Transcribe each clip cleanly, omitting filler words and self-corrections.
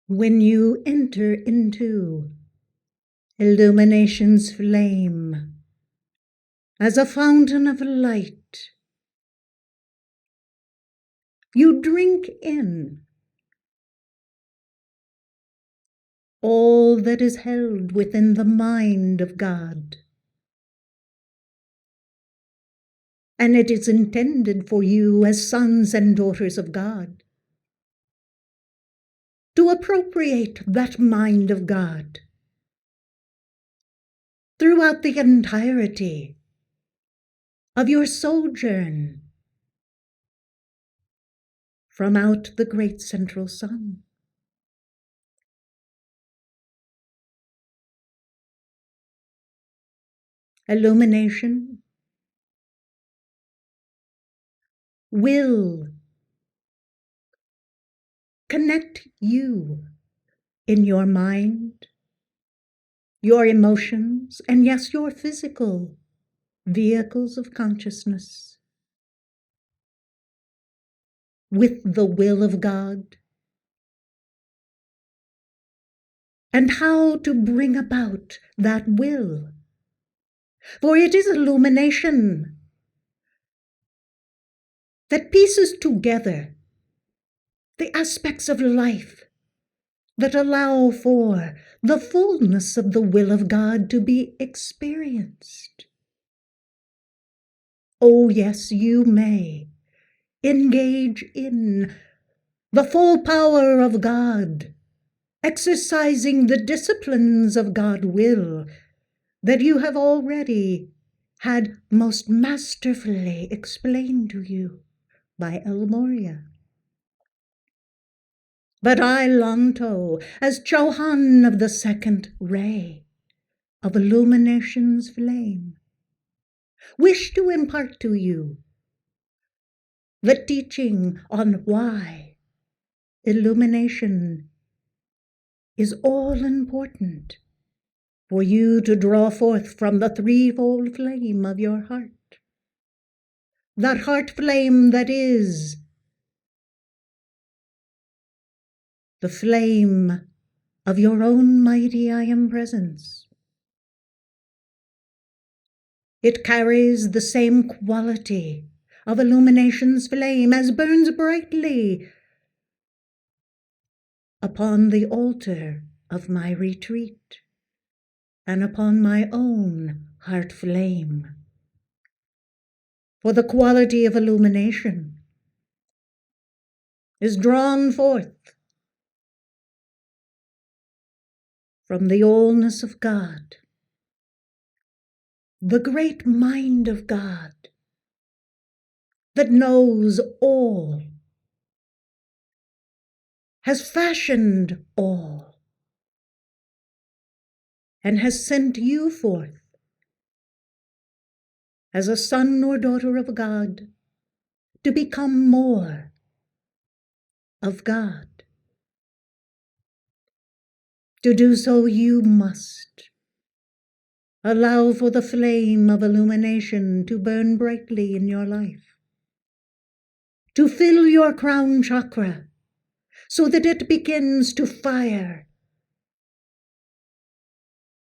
When you enter into illumination's flame as a fountain of light, you drink in all that is held within the mind of God. And it is intended for you as sons and daughters of God to appropriate that mind of God throughout the entirety of your sojourn from out the great central sun. Illumination will connect you in your mind, your emotions, and yes, your physical vehicles of consciousness with the will of God and how to bring about that will. For it is illumination that pieces together the aspects of life that allow for the fullness of the will of God to be experienced. Oh, yes, you may engage in the full power of God, exercising the disciplines of God's will that you have already had most masterfully explained to you by El Moria. But I, Lanto, as Chauhan of the second ray of illumination's flame, wish to impart to you the teaching on why illumination is all important for you to draw forth from the threefold flame of your heart. That heart flame that is the flame of your own mighty I Am presence. It carries the same quality of illumination's flame as burns brightly upon the altar of my retreat and upon my own heart flame. For the quality of illumination is drawn forth from the allness of God, the great mind of God that knows all, has fashioned all, and has sent you forth as a son or daughter of God to become more of God. To do so, you must allow for the flame of illumination to burn brightly in your life, to fill your crown chakra so that it begins to fire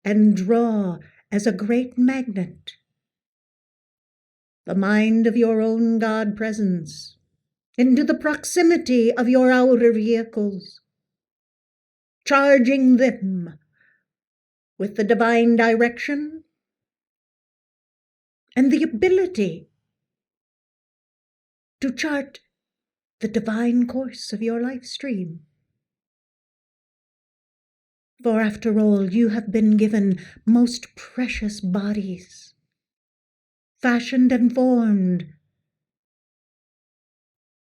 and draw as a great magnet the mind of your own God presence into the proximity of your outer vehicles, charging them with the divine direction and the ability to chart the divine course of your life stream. For after all, you have been given most precious bodies, fashioned and formed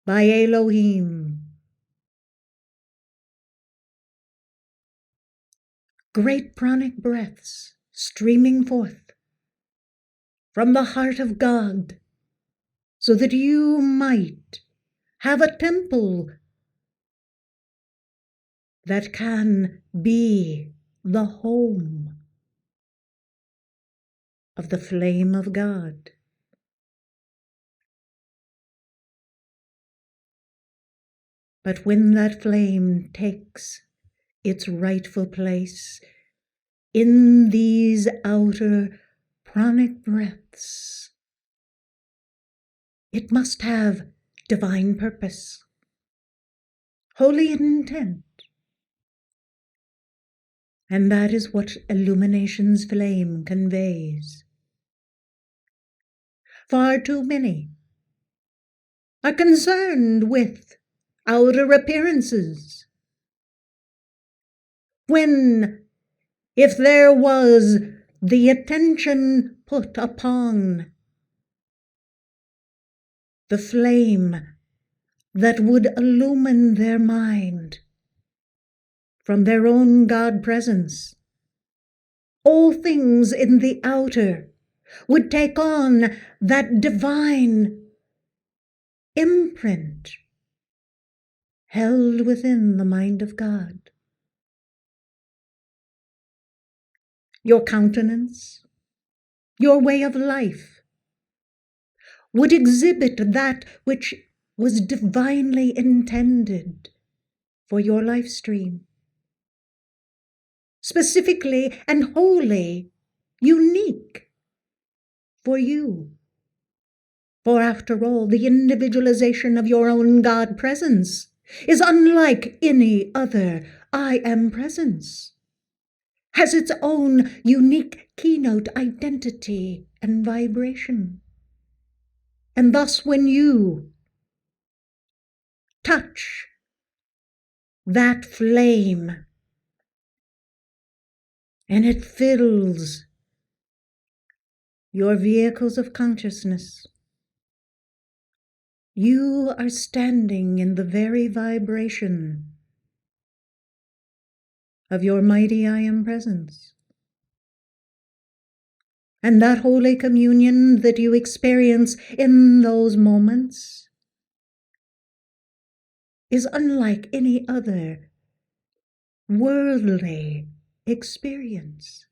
by Elohim. Great pranic breaths streaming forth from the heart of God, so that you might have a temple that can be the home of the flame of God. But when that flame takes its rightful place in these outer pranic breaths. It must have divine purpose, holy intent. And that is what illumination's flame conveys. Far too many are concerned with outer appearances, when, if there was the attention put upon the flame that would illumine their mind from their own God presence, all things in the outer would take on that divine imprint held within the mind of God. Your countenance, your way of life, would exhibit that which was divinely intended for your life stream, specifically and wholly unique for you. For after all, the individualization of your own God presence is unlike any other I am presence, has its own unique keynote identity and vibration. And thus when you touch that flame and it fills your vehicles of consciousness, you are standing in the very vibration of your mighty I Am presence. And that holy communion that you experience in those moments is unlike any other worldly experience.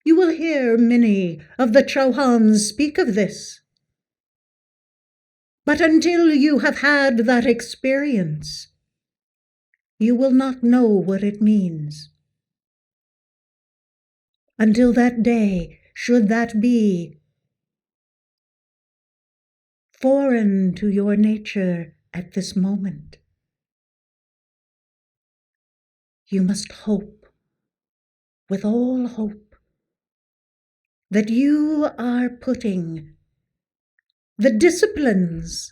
You will hear many of the Chauhans speak of this. But until you have had that experience, you will not know what it means. Until that day, should that be foreign to your nature at this moment, you must hope, with all hope, that you are putting the disciplines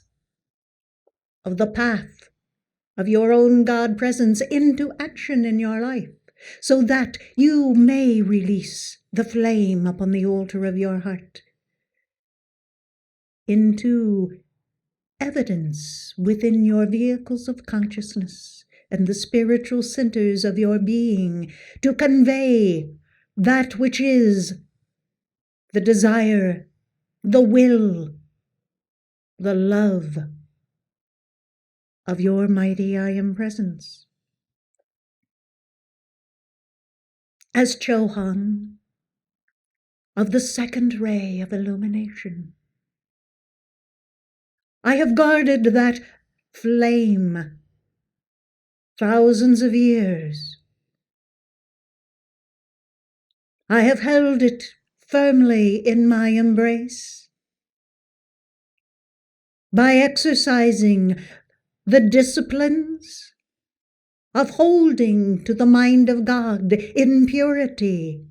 of the path of your own God presence into action in your life, so that you may release the flame upon the altar of your heart into evidence within your vehicles of consciousness and the spiritual centers of your being, to convey that which is the desire, the will, the love of your mighty I Am presence. As Chauhan of the second ray of illumination, I have guarded that flame thousands of years. I have held it firmly in my embrace by exercising the disciplines of holding to the mind of God in purity.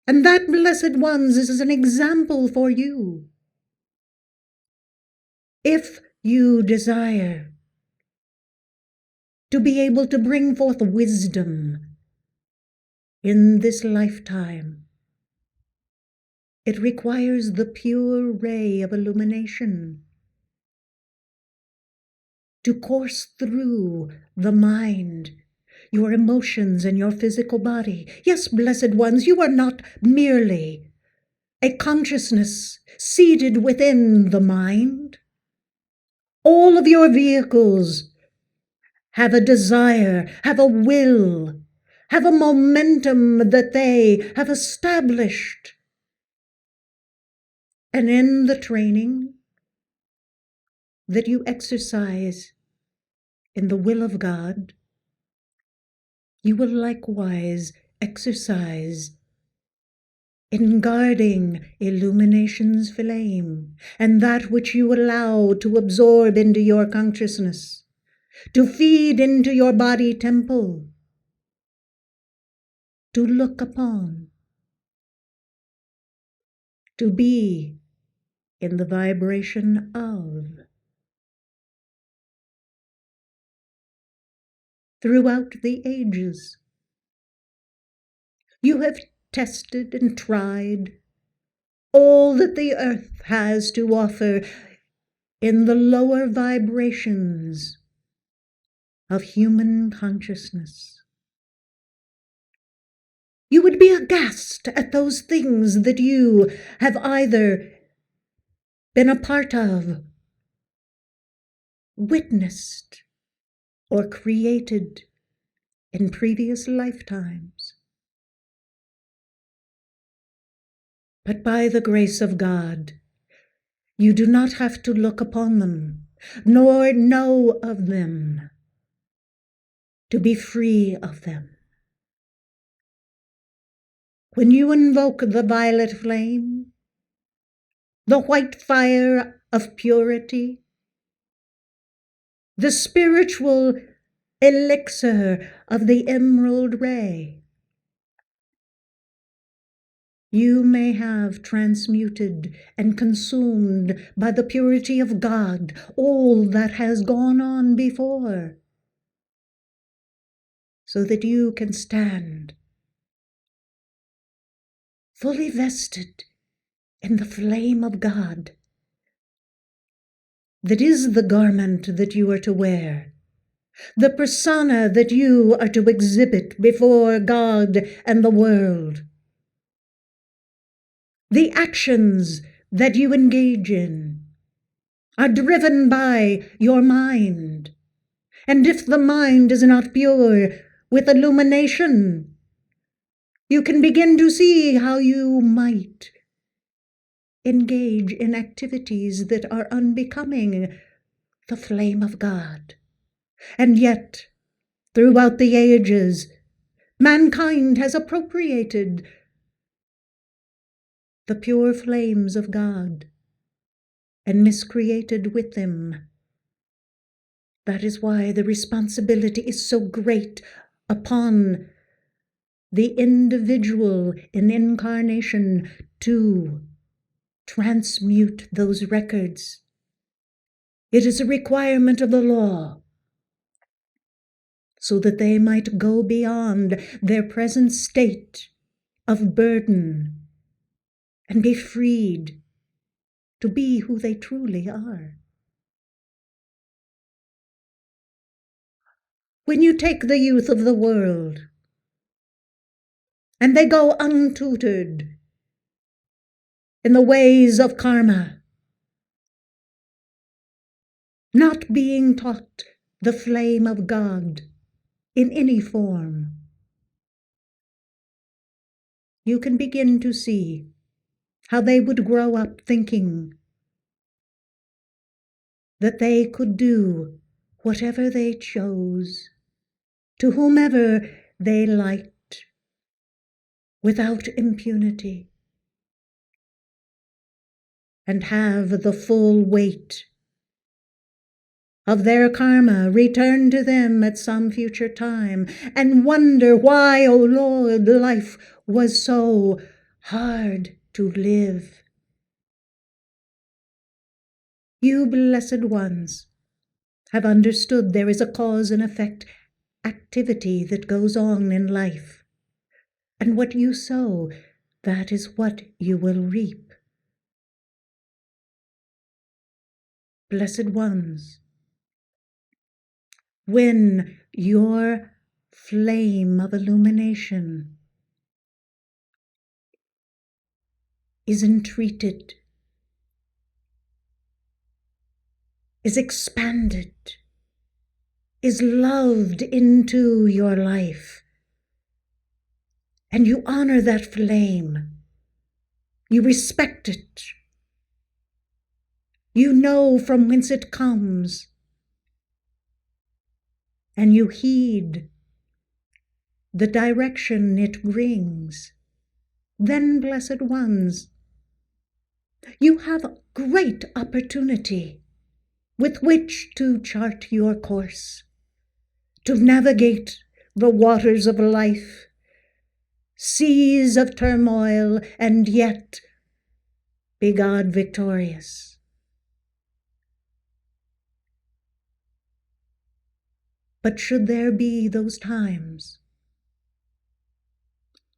And that, blessed ones, is an example for you. If you desire to be able to bring forth wisdom in this lifetime, it requires the pure ray of illumination to course through the mind, your emotions, and your physical body. Yes, blessed ones, you are not merely a consciousness seated within the mind. All of your vehicles have a desire, have a will, have a momentum that they have established. And in the training that you exercise in the will of God, you will likewise exercise in guarding illumination's flame, and that which you allow to absorb into your consciousness, to feed into your body temple, to look upon, to be in the vibration of. Throughout the ages, you have tested and tried all that the earth has to offer in the lower vibrations of human consciousness. You would be aghast at those things that you have either been a part of, witnessed, or created in previous lifetimes. But by the grace of God, you do not have to look upon them, nor know of them, to be free of them. When you invoke the violet flame, the white fire of purity, the spiritual elixir of the emerald ray, you may have transmuted and consumed by the purity of God all that has gone on before, so that you can stand fully vested in the flame of God, that is the garment that you are to wear, the persona that you are to exhibit before God and the world, the actions that you engage in are driven by your mind. And if the mind is not pure with illumination, you can begin to see how you might engage in activities that are unbecoming the flame of God. And yet, throughout the ages, mankind has appropriated the pure flames of God and miscreated with them. That is why the responsibility is so great upon the individual in incarnation to transmute those records. It is a requirement of the law, so that they might go beyond their present state of burden and be freed to be who they truly are. When you take the youth of the world and they go untutored in the ways of karma, not being taught the flame of God in any form, you can begin to see how they would grow up thinking that they could do whatever they chose, to whomever they liked, without impunity, and have the full weight of their karma return to them at some future time, and wonder why, O Lord, life was so hard to live. You blessed ones have understood there is a cause and effect activity that goes on in life, and what you sow, that is what you will reap. Blessed ones, when your flame of illumination is entreated, is expanded, is loved into your life, and you honor that flame, you respect it, you know from whence it comes, and you heed the direction it brings, then, blessed ones, you have great opportunity with which to chart your course, to navigate the waters of life, seas of turmoil, and yet be God victorious. But should there be those times,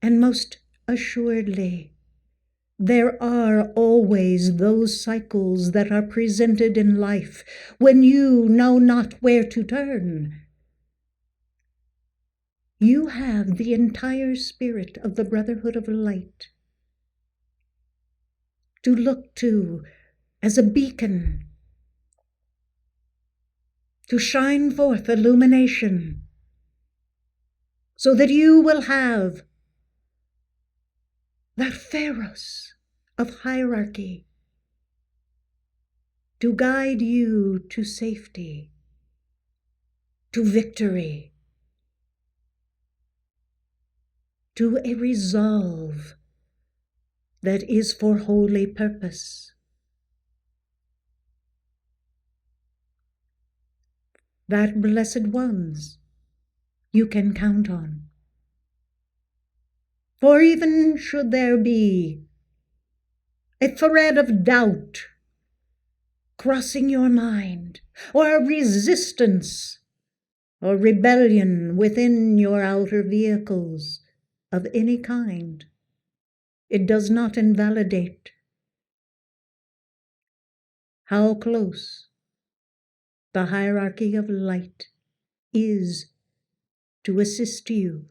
and most assuredly, there are always those cycles that are presented in life when you know not where to turn, you have the entire spirit of the Brotherhood of Light to look to as a beacon, to shine forth illumination, so that you will have that Pharos of Hierarchy to guide you to safety, to victory, to a resolve that is for holy purpose. That, blessed ones, you can count on. For even should there be a thread of doubt crossing your mind, or a resistance or rebellion within your outer vehicles of any kind, it does not invalidate how close the hierarchy of light is to assist you.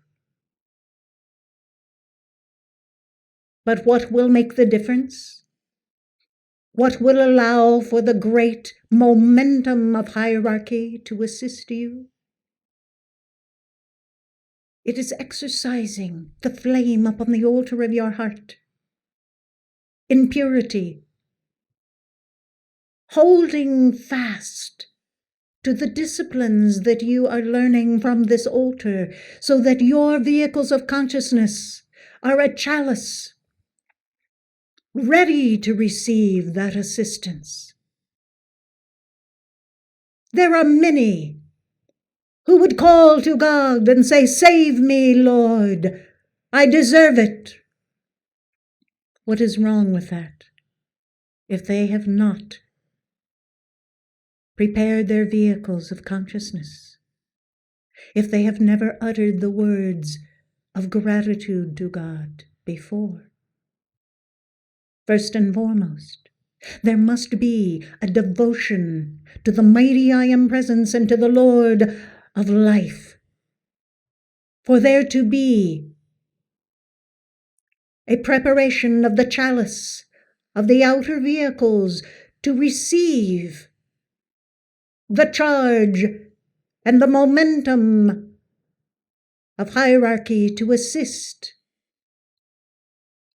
But what will make the difference? What will allow for the great momentum of hierarchy to assist you? It is exercising the flame upon the altar of your heart in purity, holding fast to the disciplines that you are learning from this altar, so that your vehicles of consciousness are a chalice ready to receive that assistance. There are many who would call to God and say, "Save me, Lord, I deserve it." What is wrong with that? If they have not prepared their vehicles of consciousness, if they have never uttered the words of gratitude to God before. First and foremost, there must be a devotion to the mighty I Am Presence and to the Lord of life, for there to be a preparation of the chalice of the outer vehicles to receive the charge and the momentum of hierarchy to assist,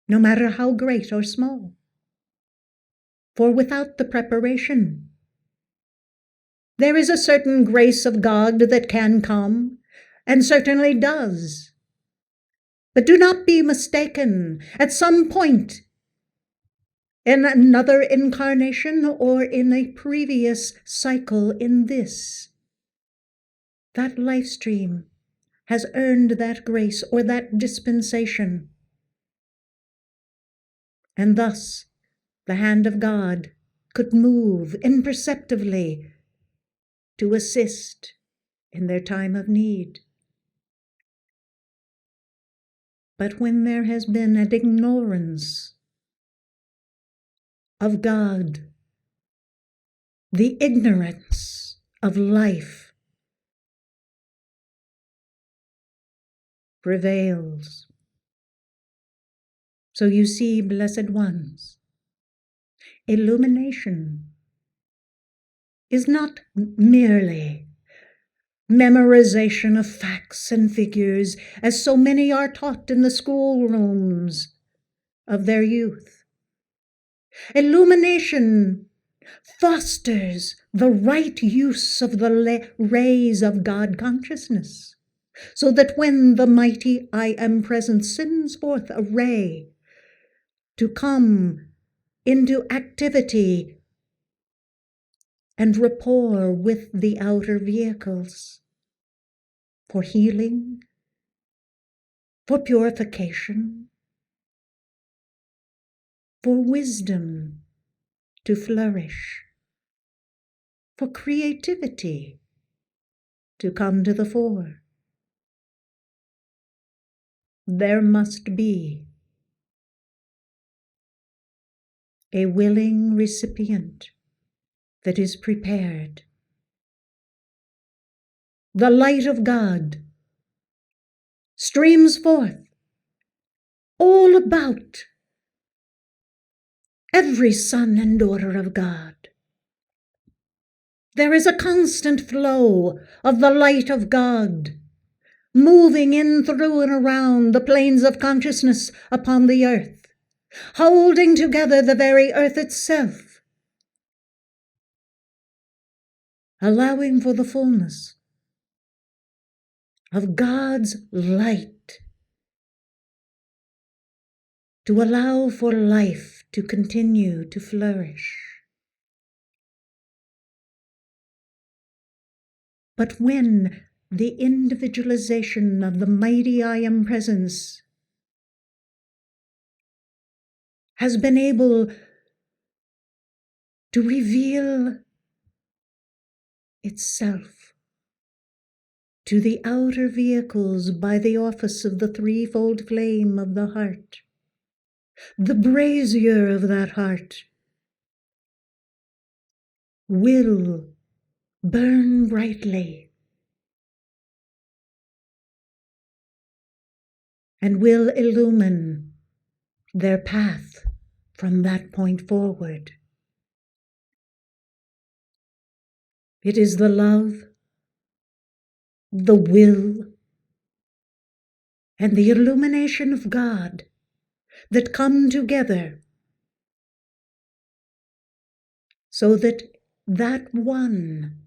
no matter how great or small. For without the preparation, there is a certain grace of God that can come, and certainly does. But do not be mistaken. At some point, in another incarnation or in a previous cycle in this, that life stream has earned that grace or that dispensation. And thus, the hand of God could move imperceptibly to assist in their time of need. But when there has been an ignorance of God, the ignorance of life prevails. So you see, blessed ones, illumination is not merely memorization of facts and figures, as so many are taught in the schoolrooms of their youth. Illumination fosters the right use of the rays of God consciousness, so that when the mighty I Am Presence sends forth a ray to come into activity and rapport with the outer vehicles for healing, for purification, for wisdom to flourish, for creativity to come to the fore. There must be a willing recipient that is prepared. The light of God streams forth all about every son and daughter of God. There is a constant flow of the light of God, moving in, through, and around the planes of consciousness upon the earth, holding together the very earth itself, allowing for the fullness of God's light to allow for life to continue to flourish. But when the individualization of the mighty I Am Presence has been able to reveal itself to the outer vehicles by the office of the threefold flame of the heart, the brazier of that heart will burn brightly and will illumine their path from that point forward. It is the love, the will, and the illumination of God that come together so that that one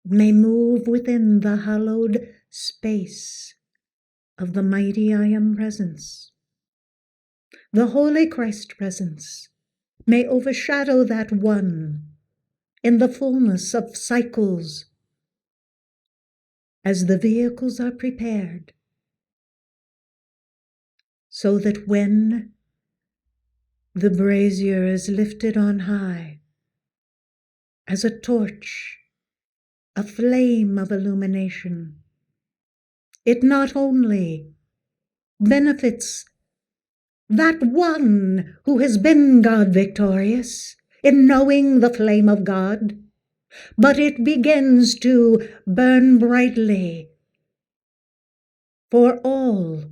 may move within the hallowed space of the mighty I Am Presence. The Holy Christ Presence may overshadow that one in the fullness of cycles as the vehicles are prepared, so that when the brazier is lifted on high as a torch, a flame of illumination, it not only benefits that one who has been God victorious in knowing the flame of God, but it begins to burn brightly for all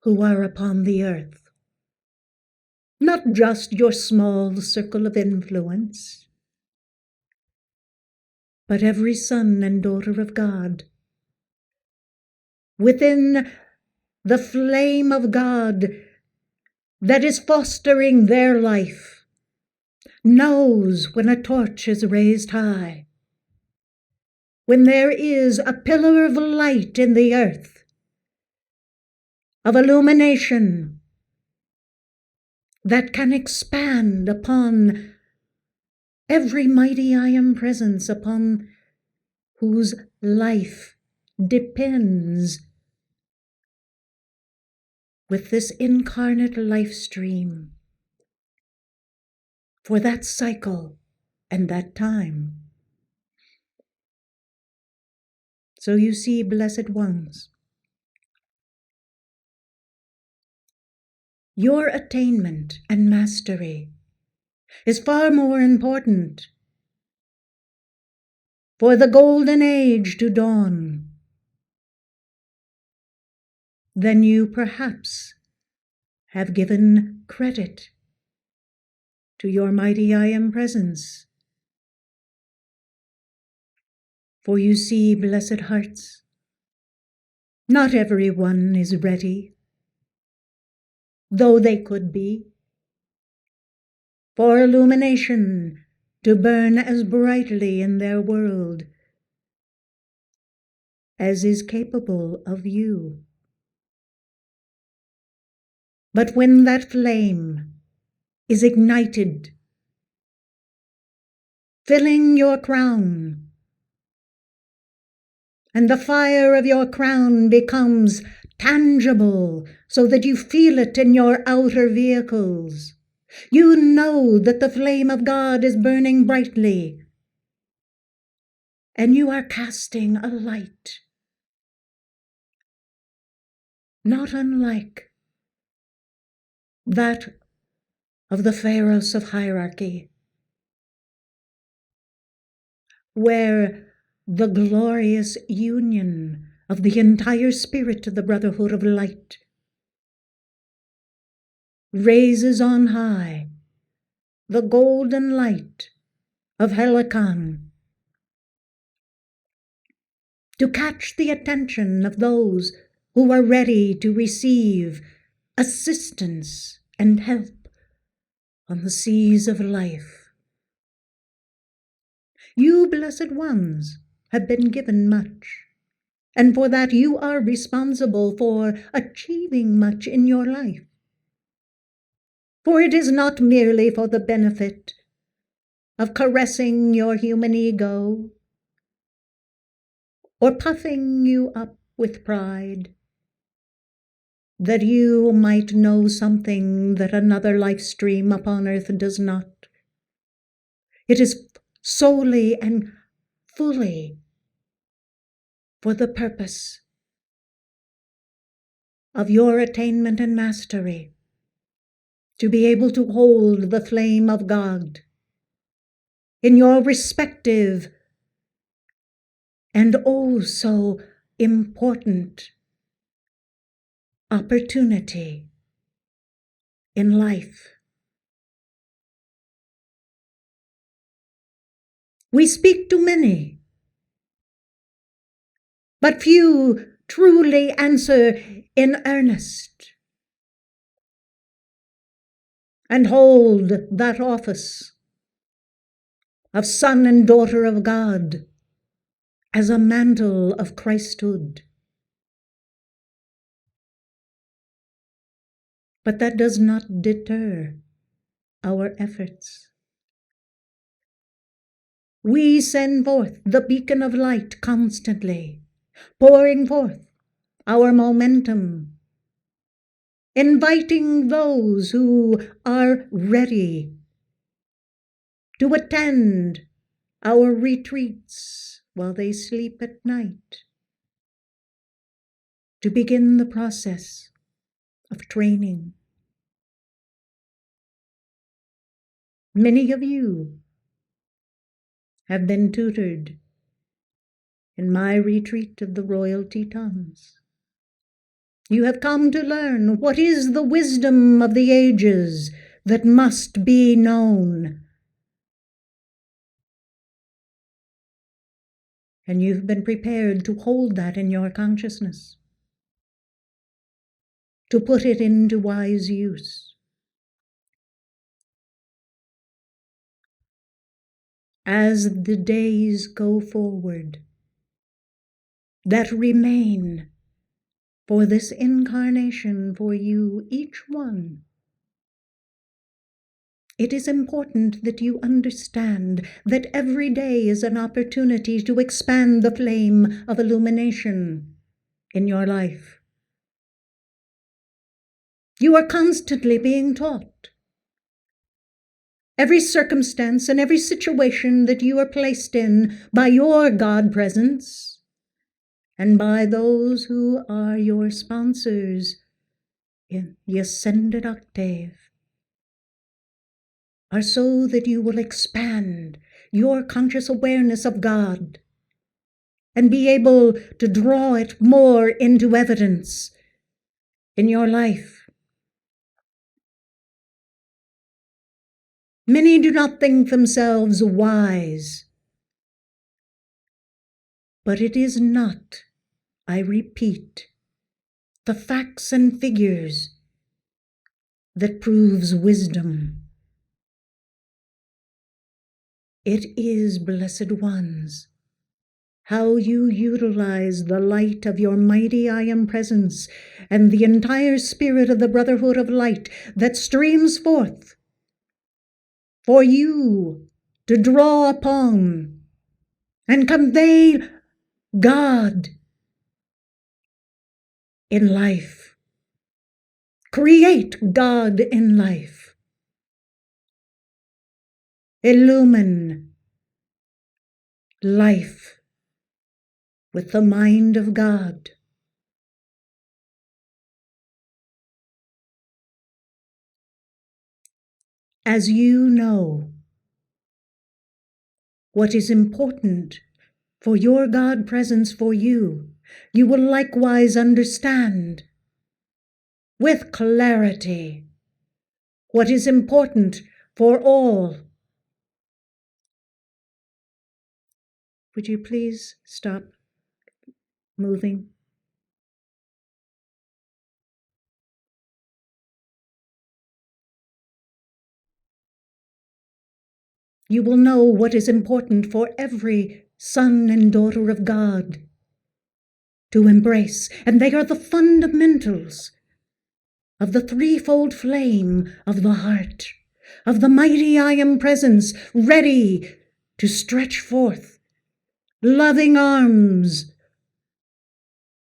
who are upon the earth. Not just your small circle of influence, but every son and daughter of God within the flame of God that is fostering their life knows when a torch is raised high, when there is a pillar of light in the earth, of illumination that can expand upon every mighty I Am Presence upon whose life depends with this incarnate life stream for that cycle and that time. So you see, blessed ones, your attainment and mastery is far more important for the golden age to dawn than you perhaps have given credit to your mighty I Am Presence. For you see, blessed hearts, not everyone is ready, though they could be, for illumination to burn as brightly in their world as is capable of you. But when that flame is ignited, filling your crown, and the fire of your crown becomes tangible so that you feel it in your outer vehicles, you know that the flame of God is burning brightly, and you are casting a light not unlike that of the Pharos of Hierarchy, where the glorious union of the entire spirit of the Brotherhood of Light raises on high the golden light of Helicon to catch the attention of those who are ready to receive assistance and help on the seas of life. You, blessed ones, have been given much, and for that you are responsible for achieving much in your life. For it is not merely for the benefit of caressing your human ego or puffing you up with pride, that you might know something that another life stream upon earth does not. It is solely and fully for the purpose of your attainment and mastery, to be able to hold the flame of God in your respective and oh so important opportunity in life. We speak to many, but few truly answer in earnest and hold that office of son and daughter of God as a mantle of Christhood. But that does not deter our efforts. We send forth the beacon of light constantly, pouring forth our momentum, inviting those who are ready to attend our retreats while they sleep at night, to begin the process of training. Many of you have been tutored in my retreat of the Royal Tetons. You have come to learn what is the wisdom of the ages that must be known. And you've been prepared to hold that in your consciousness, to put it into wise use. As the days go forward that remain for this incarnation for you, each one, it is important that you understand that every day is an opportunity to expand the flame of illumination in your life. You are constantly being taught. Every circumstance and every situation that you are placed in by your God presence and by those who are your sponsors in the ascended octave are so that you will expand your conscious awareness of God and be able to draw it more into evidence in your life. Many do not think themselves wise, but it is not, I repeat, the facts and figures that proves wisdom. It is, blessed ones, how you utilize the light of your mighty I Am presence and the entire spirit of the Brotherhood of Light that streams forth for you to draw upon and convey God in life. Create God in life. Illumine life with the mind of God. As you know what is important for your God presence for you, you will likewise understand with clarity what is important for all. Would you please stop moving? You will know what is important for every son and daughter of God to embrace, and they are the fundamentals of the threefold flame of the heart, of the mighty I Am presence, ready to stretch forth loving arms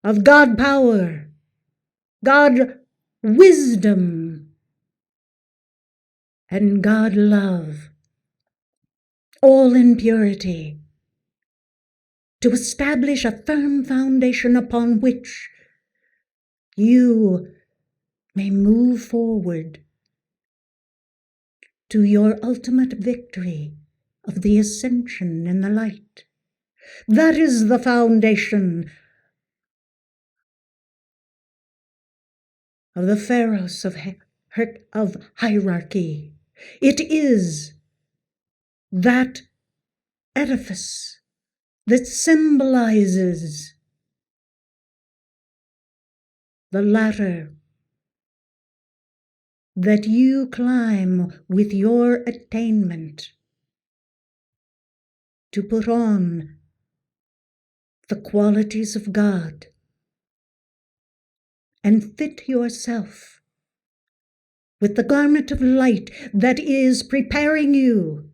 of God power, God wisdom, and God love, all in purity, to establish a firm foundation upon which you may move forward to your ultimate victory of the ascension in the light. That is the foundation of the Pharos of Hierarchy. It is that edifice that symbolizes the ladder that you climb with your attainment to put on the qualities of God and fit yourself with the garment of light that is preparing you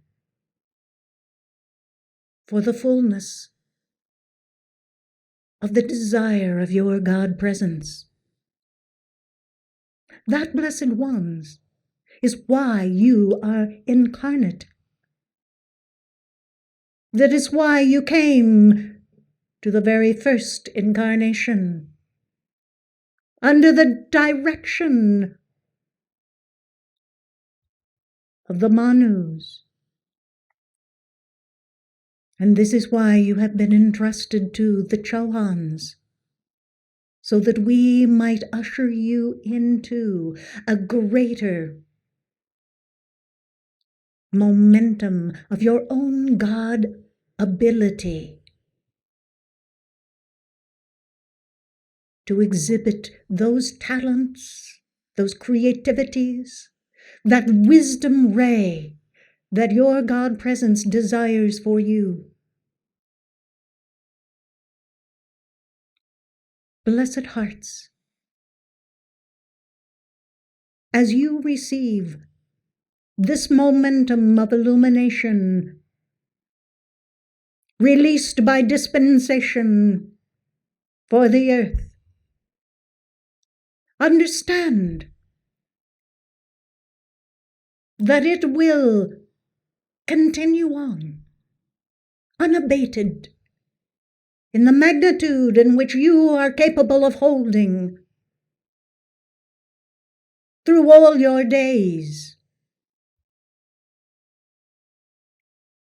for the fullness of the desire of your God presence. That, blessed ones, is why you are incarnate. That is why you came to the very first incarnation, under the direction of the Manus. And this is why you have been entrusted to the Chauhans, so that we might usher you into a greater momentum of your own God ability to exhibit those talents, those creativities, that wisdom ray that your God presence desires for you. Blessed hearts, as you receive this momentum of illumination released by dispensation for the earth, understand that it will continue on, unabated, in the magnitude in which you are capable of holding through all your days.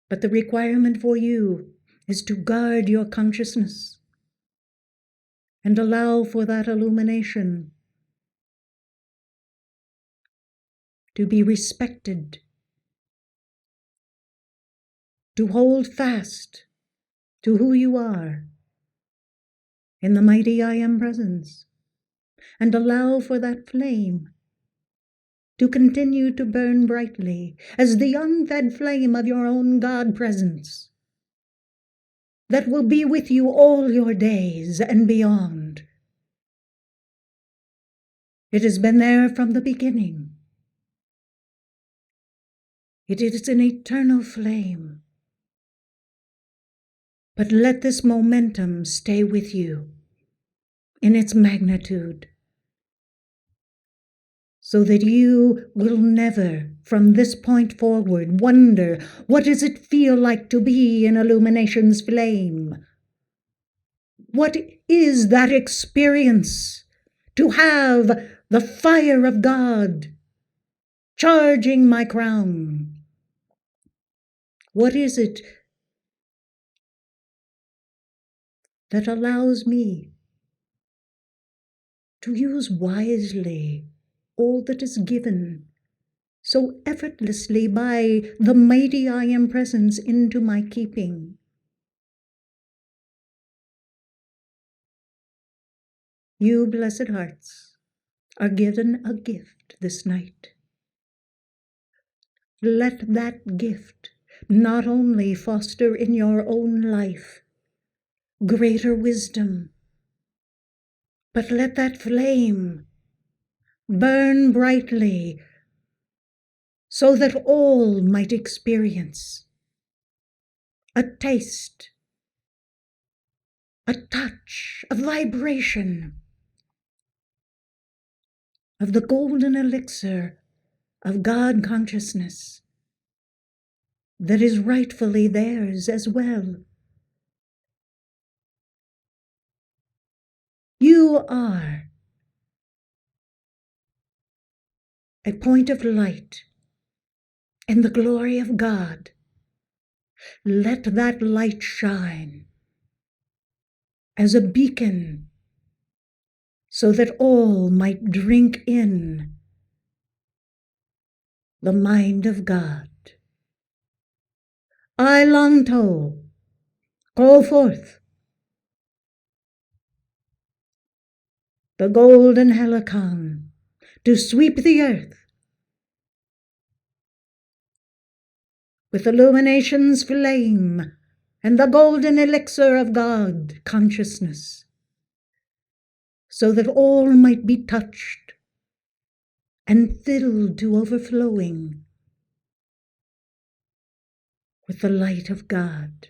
But the requirement for you is to guard your consciousness and allow for that illumination to be respected, to hold fast to who you are in the mighty I Am presence, and allow for that flame to continue to burn brightly as the unfed flame of your own God presence that will be with you all your days and beyond. It has been there from the beginning. It is an eternal flame. But let this momentum stay with you in its magnitude, so that you will never, from this point forward, wonder, what does it feel like to be in illumination's flame? What is that experience to have the fire of God charging my crown? What is it that allows me to use wisely all that is given so effortlessly by the mighty I Am Presence into my keeping? You, blessed hearts, are given a gift this night. Let that gift not only foster in your own life greater wisdom, but let that flame burn brightly so that all might experience a taste, a touch, a vibration of the golden elixir of God consciousness that is rightfully theirs as well. You are a point of light in the glory of God. Let that light shine as a beacon so that all might drink in the mind of God. I, Lanto, call forth the golden helicon to sweep the earth with illumination's flame and the golden elixir of God consciousness, so that all might be touched and filled to overflowing with the light of God.